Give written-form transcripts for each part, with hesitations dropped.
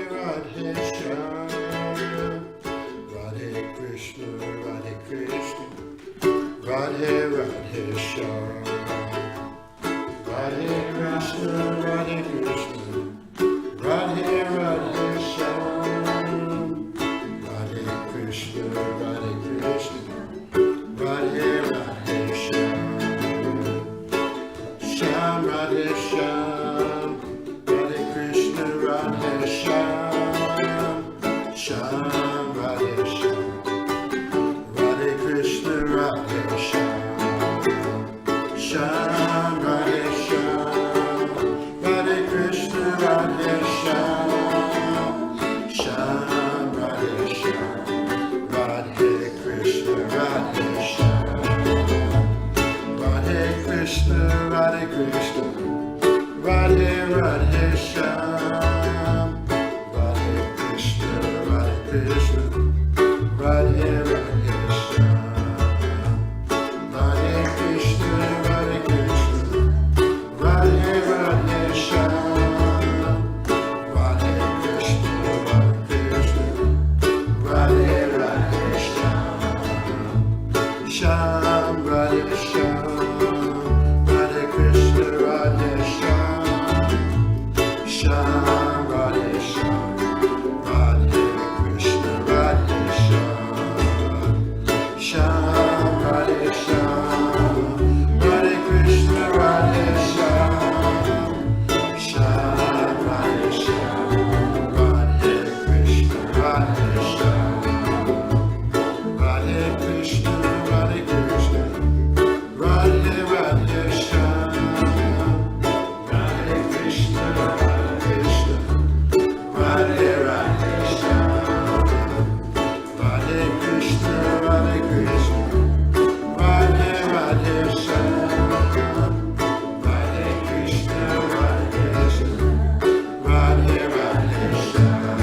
Radhe Shyam, Radhe Krishna, Radhe Krishna, Radhe Radhe Shyam, Radhe Krishna, Radhe Krishna, Radhe Radhe Shyam, Radhe Krishna, Radhe Krishna, Radhe Radhe Shyam, Shyam Radhe Shyam, Radhe Krishna, Radhe Shyam, Shyam Radhe Shyam, Radhe Krishna, Radhe Shyam, Shyam Radhe Shyam, Radhe Krishna, Radhe Shyam, Shyam Radhe Shyam, Radhe Krishna, Radhe Shyam, Radhe Krishna, Radhe Krishna, Radhe Radhe Shyam, Radhe Krishna, Radhe Krishna, Radhe Radhe Shyam, Radhe Krishna, Radhe Krishna, Radhe Radhe Shyam, Radhe Krishna, Radhe Krishna, Radhe Radhe Shyam, Shyam Radhe Shyam, Radhe Krishna, Radhe Shyam, Shyam Radhe Shyam, Radhe Krishna, Radhe Shyam, Shyam Radhe Shyam, Radhe Krishna, Radhe Shyam, Shyam Radhe Shyam, Radhe Krishna, Radhe Shyam, Radhe Krishna, Radhe Krishna, Radhe Radhe Shyam, Radhe Krishna, Radhe Krishna, Radhe Radhe Shyam, Radhe Krishna, Radhe Krishna, Radhe Radhe Shyam, Radhe Krishna, Radhe Krishna, Radhe Radhe Shyam,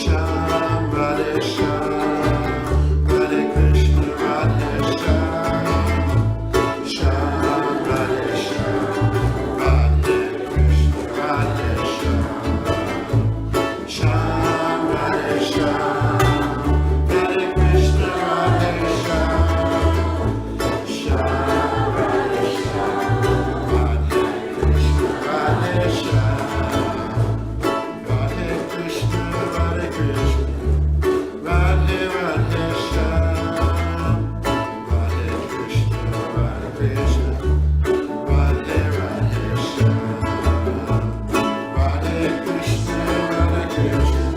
Shyam Radhe Shyam, Radhe Krishna, Radhe Shyam, Shyam Radhe Shyam, Radhe Krishna, Radhe Shyam, Shyam Radhe Shyam, Radhe Krishna, Radhe Shyam, Shyam Radhe Shyam, Radhe Krishna, Radhe Shyam, Radhe Krishna, Radhe Krishna, Radhe Radhe Shyam, Radhe Krishna, Radhe Krishna, Radhe Radhe Shyam, Radhe Krishna, Radhe Krishna,